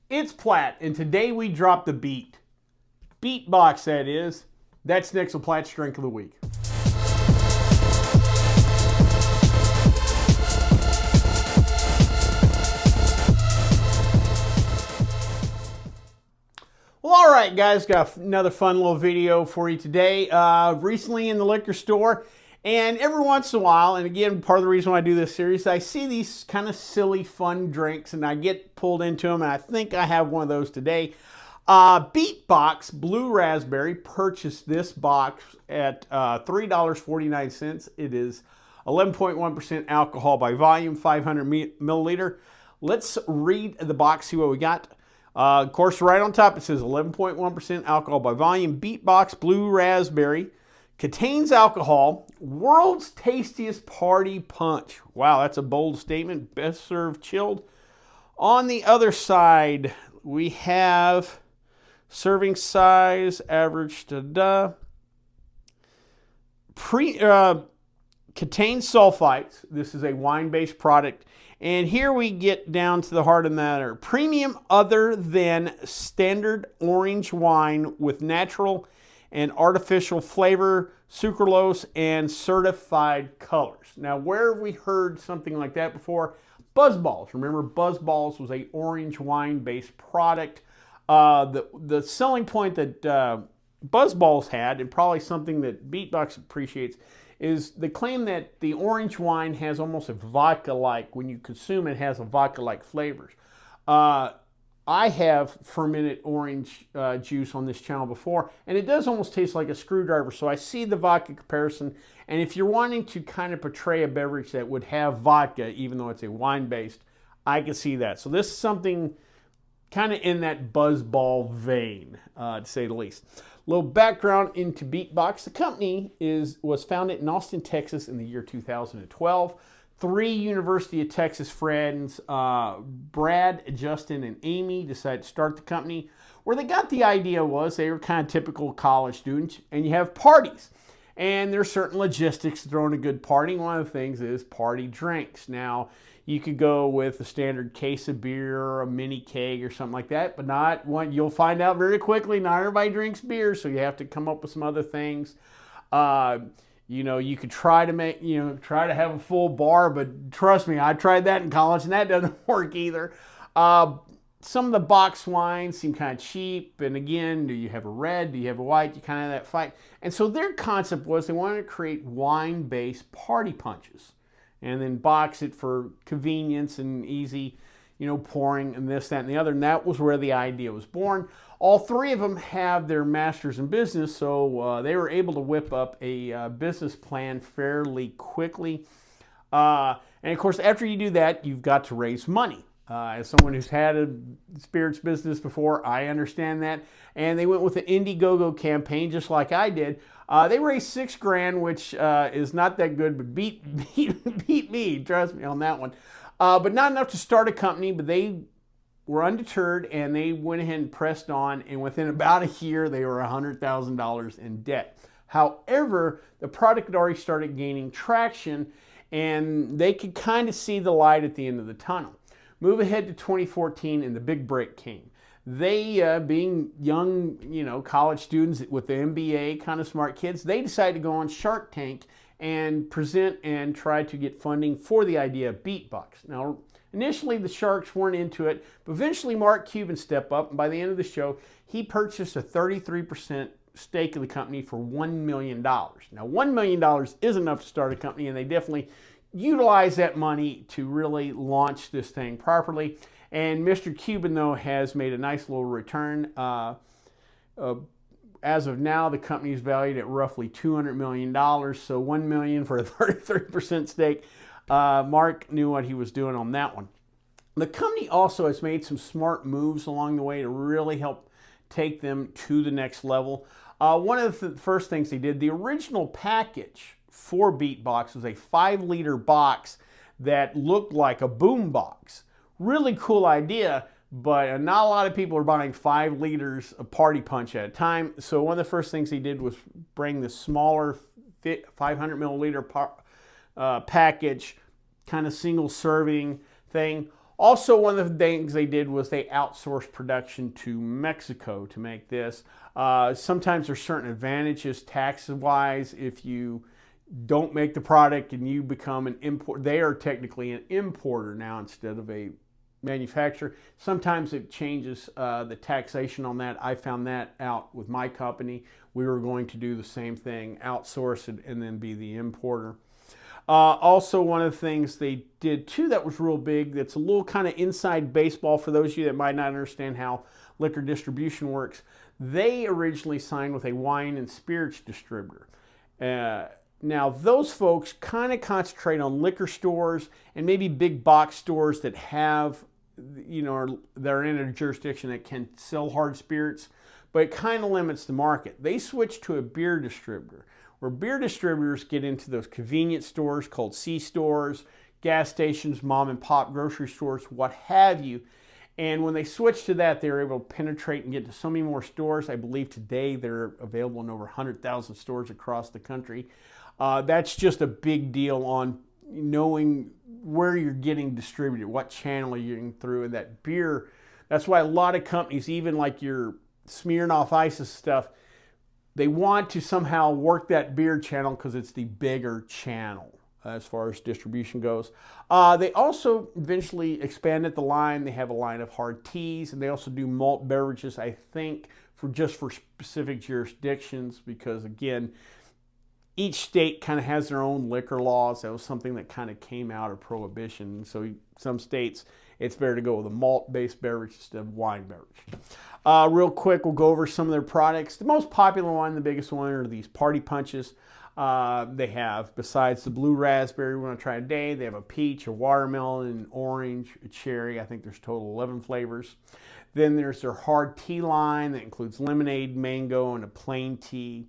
It's Platt, and today we drop the beat. Beatbox, that is. That's next with Platt's Drink of the Week. Well, all right, guys, got another fun little video for you today. Recently in the liquor store, and every once in a while, and again, part of the reason why I do this series, I see these kind of silly, fun drinks, and I get pulled into them, and I think I have one of those today. Beatbox Blue Razzberry purchased this box at $3.49. It is 11.1% alcohol by volume, 500 milliliter. Let's read the box, see what we got. Of course, right on top it says 11.1% alcohol by volume. Beatbox Blue Razzberry contains alcohol. World's tastiest party punch. Wow, that's a bold statement. Best served chilled. On the other side, we have serving size, average contains sulfites. This is a wine-based product. And here we get down to the heart of the matter. Premium other than standard orange wine with natural and artificial flavor, sucralose, and certified colors. Now, where have we heard something like that before? Buzzballs. Remember, Buzzballs was a orange wine-based product. The selling point that Buzzballs had, and probably something that Beatbox appreciates, is the claim that the orange wine has almost a vodka-like, when you consume it, has a vodka-like flavors. I have fermented orange juice on this channel before, and it does almost taste like a screwdriver, so I see the vodka comparison. And if you're wanting to kind of portray a beverage that would have vodka, even though it's a wine-based, I can see that. So this is something kind of in that Buzzball vein, to say the least. Little background into Beatbox. The company was founded in Austin, Texas in the year 2012. Three University of Texas friends, Brad, Justin, and Amy, decided to start the company. Where they got the idea was they were kind of typical college students, and you have parties. And there's certain logistics to throwing a good party. One of the things is party drinks. Now, you could go with a standard case of beer or a mini keg or something like that, but not one. You'll find out very quickly, not everybody drinks beer, so you have to come up with some other things. You could try to have a full bar, but trust me, I tried that in college, and that doesn't work either. Some of the box wines seem kind of cheap, and again, do you have a red, do you have a white, you kind of have that fight. And so their concept was they wanted to create wine-based party punches, and then box it for convenience and easy, pouring and this, that, and the other. And that was where the idea was born. All three of them have their masters in business, so they were able to whip up a business plan fairly quickly. And of course, after you do that, you've got to raise money. As someone who's had a spirits business before, I understand that. And they went with the Indiegogo campaign, just like I did. They raised $6,000, which is not that good, but beat me, trust me on that one. But not enough to start a company, but they were undeterred, and they went ahead and pressed on, and within about a year, they were $100,000 in debt. However, the product had already started gaining traction, and they could kind of see the light at the end of the tunnel. Move ahead to 2014, and the big break came. They, being young, college students with the MBA, kind of smart kids, they decided to go on Shark Tank and present and try to get funding for the idea of Beatbox. Now, initially the Sharks weren't into it, but eventually Mark Cuban stepped up, and by the end of the show, he purchased a 33% stake of the company for $1 million. Now, $1 million is enough to start a company, and they definitely utilize that money to really launch this thing properly. And Mr. Cuban, though, has made a nice little return. As of now, the company is valued at roughly $200 million, so $1 million for a 33% stake. Mark knew what he was doing on that one. The company also has made some smart moves along the way to really help take them to the next level. One of the first things they did, the original package for Beatbox was a 5-liter box that looked like a boom box. Really cool idea, but not a lot of people are buying 5 liters of party punch at a time. So one of the first things he did was bring the smaller 500 milliliter package, kind of single serving thing. Also, one of the things they did was they outsourced production to Mexico to make this. Sometimes there's certain advantages tax-wise if you don't make the product and you become an import. They are technically an importer now instead of a manufacturer. Sometimes it changes the taxation on that. I found that out with my company. We were going to do the same thing, outsource it and then be the importer. Also, one of the things they did too that was real big, that's a little kind of inside baseball for those of you that might not understand how liquor distribution works. They originally signed with a wine and spirits distributor. Now, those folks kind of concentrate on liquor stores and maybe big box stores that have, they're in a jurisdiction that can sell hard spirits, but it kind of limits the market. They switched to a beer distributor, where beer distributors get into those convenience stores called C-stores, gas stations, mom and pop grocery stores, what have you. And when they switched to that, they were able to penetrate and get to so many more stores. I believe today they're available in over 100,000 stores across the country. That's just a big deal on knowing where you're getting distributed, what channel you're getting through. And that beer, that's why a lot of companies, even like your Smirnoff Ice stuff, they want to somehow work that beer channel because it's the bigger channel as far as distribution goes. They also eventually expanded the line. They have a line of hard teas, and they also do malt beverages, I think, for specific jurisdictions, because again, each state kind of has their own liquor laws. That was something that kind of came out of Prohibition. So some states, it's better to go with a malt-based beverage instead of wine beverage. Real quick, we'll go over some of their products. The most popular one, the biggest one, are these party punches. They have, besides the blue raspberry we're going to try today, they have a peach, a watermelon, an orange, a cherry. I think there's a total of 11 flavors. Then there's their hard tea line that includes lemonade, mango, and a plain tea.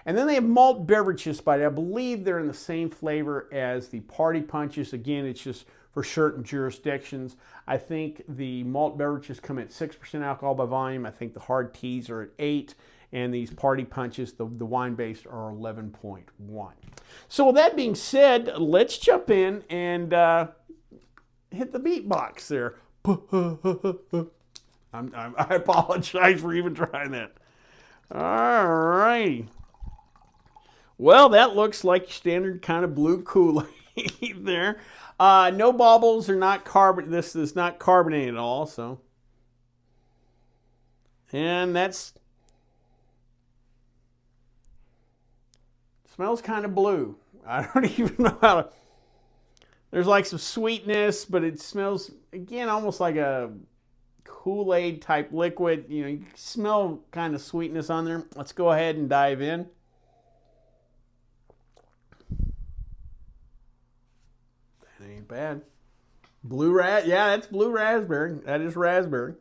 And then they have malt beverages, but I believe they're in the same flavor as the party punches. Again, it's just for certain jurisdictions. I think the malt beverages come at 6% alcohol by volume. I think the hard teas are at 8%. And these party punches, the wine-based, are 11.1. So with that being said, let's jump in and hit the beatbox there. I apologize for even trying that. All righty. Well, that looks like standard kind of blue Kool-Aid there. No bubbles or not carbon. This is not carbonated at all. So, and that's smells kind of blue. I don't even know how to. There's like some sweetness, but it smells again almost like a Kool-Aid type liquid. You know, you smell kind of sweetness on there. Let's go ahead and dive in. That ain't bad. Yeah, that's blue raspberry. That is raspberry.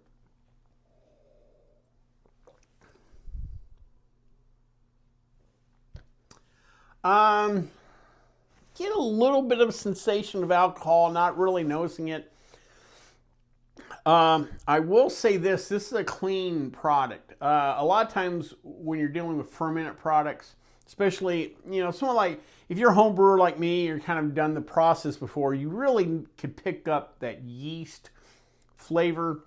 Get a little bit of sensation of alcohol, not really noticing it. I will say this is a clean product. A lot of times when you're dealing with fermented products, especially, someone like, if you're a home brewer like me, you're kind of done the process before, you really could pick up that yeast flavor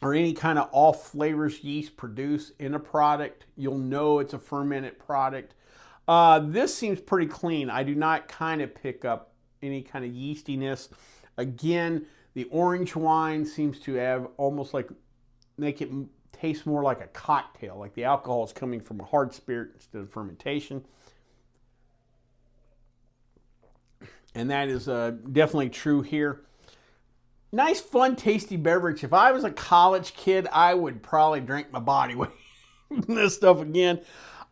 or any kind of off flavors yeast produce in a product. You'll know it's a fermented product. This seems pretty clean. I do not kind of pick up any kind of yeastiness. Again, the orange wine seems to have almost like, make it taste more like a cocktail, like the alcohol is coming from a hard spirit instead of fermentation. And that is definitely true here. Nice, fun, tasty beverage. If I was a college kid, I would probably drink my body weight in this stuff again.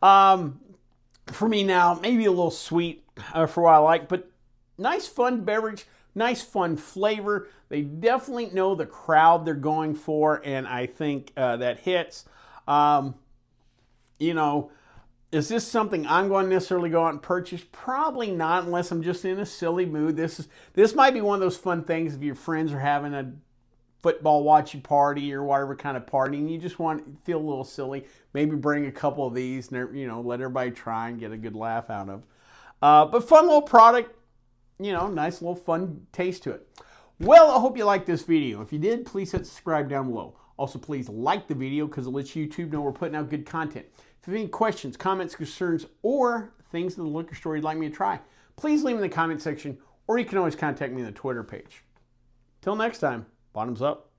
For me now, maybe a little sweet for what I like, but nice, fun beverage, nice, fun flavor. They definitely know the crowd they're going for, and I think that hits. Is this something I'm going to necessarily go out and purchase? Probably not, unless I'm just in a silly mood. This might be one of those fun things if your friends are having a football watching party or whatever kind of party, and you just want to feel a little silly. Maybe bring a couple of these and let everybody try and get a good laugh out of. But fun little product, nice little fun taste to it. Well, I hope you liked this video. If you did, please hit subscribe down below. Also, please like the video because it lets YouTube know we're putting out good content. If you have any questions, comments, concerns, or things in the liquor store you'd like me to try, please leave them in the comment section, or you can always contact me on the Twitter page. Till next time, bottoms up.